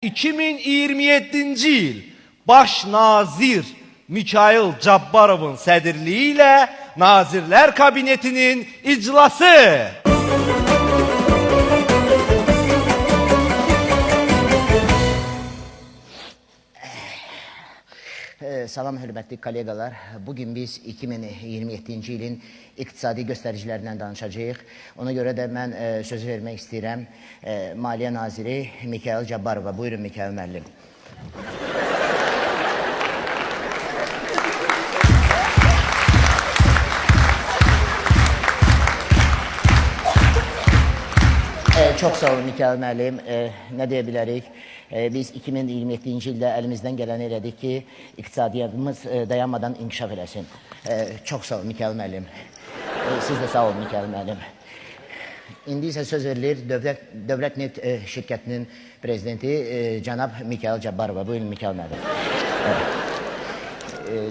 2027-ci il baş nazir Mikayıl Cabbarovun sədrliyi ilə Nazirlər Kabinetinin iclası. Salam hörmətli kollegalar. Bugün biz 2027-ci ilin iqtisadi göstəricilərindən danışacağıq. Ona görə də mən söz vermək istəyirəm Maliyyə Naziri Mikayıl Cabbarova. Buyurun Mikayıl müəllim. Çox sağ olun Mikayıl müəllim. Nə deyə bilərik? Biz 2027-ci ildə əlimizdən gələni elədik ki, iqtisadiyyatımız dayanmadan inkişaf eləsin. Çox sağ olun Mikayıl müəllim. Siz də sağ olun Mikayıl müəllim. İndi isə söz verilir Dövlət Neft şirkətinin prezidenti cənab Mikayıl Cabbarova. Buyurun Mikayıl müəllim.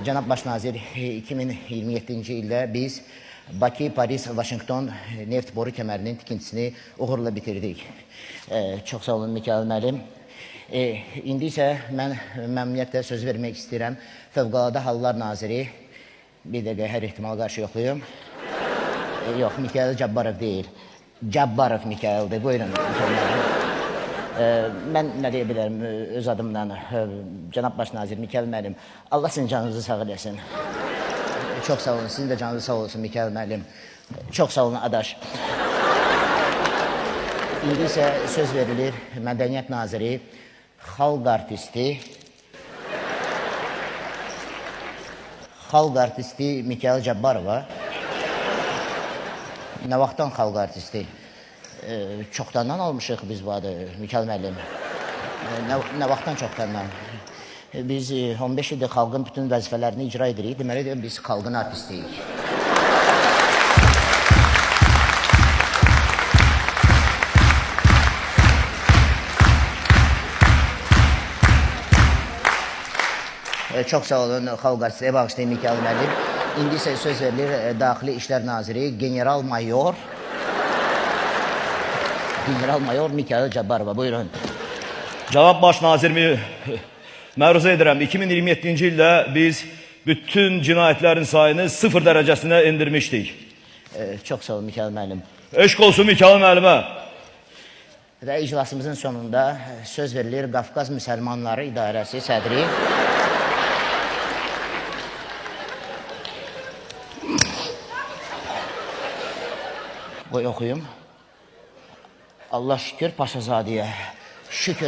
Cənab Baş Nazir, 2027-ci ildə biz Bakı, Paris, Vaşinqton neft boru kəmərinin tikintisini uğurla bitirdik. Çox sağ olun Mikayıl müəllim. İndi isə mən məmnuniyyətlə söz vermək istəyirəm Fövqəladə Hallar Naziri. Bir dəqiqə, hər ehtimal qarşı yoxlayım. Yox, Mikayıl Cabbarov deyil. Cabbarov Mikayıldır. Buyurun. Mən nə deyə bilərəm öz adımdan, Cənab Baş Nazir Mikayıl müəllim. Allah sizin canınızı sağ eləsin. Çox sağ olun, sizin də canınız sağ olsun Mikayıl müəllim. Çox sağ olun adaş. İndi isə söz verilir Mədəniyyət Naziri, xalq artisti Mikayıl Cabbarova. Nə vaxtdan xalq artisti? Çoxdandan almışıq biz bu adı Mikayıl müəllim. Nə vaxtdan çoxdandan? Biz 15 ildir xalqın bütün vəzifələrini icra edirik. Deməli də biz xalqın artistiyik. Çox sağ olun xalq artisti, bağışlayın Mikayıl müəllim. İndi isə söz verilir Daxili İşlər Naziri General-Mayor Mikayıl Cabbarova. Buyurun. Cənab Baş Nazirimi məruzə edirəm. 2027-ci ildə biz bütün cinayətlərin sayını 0 dərəcəsinə endirmişdik. Çox sağ olun Mikayıl müəllim. Eşq olsun Mikayıl müəllimə. Və iclasımızın sonunda söz verilir Qafqaz Müsəlmanları İdarəsi sədri Qoy oxuyum. Allah şükür Paşazadəyə. Şükür.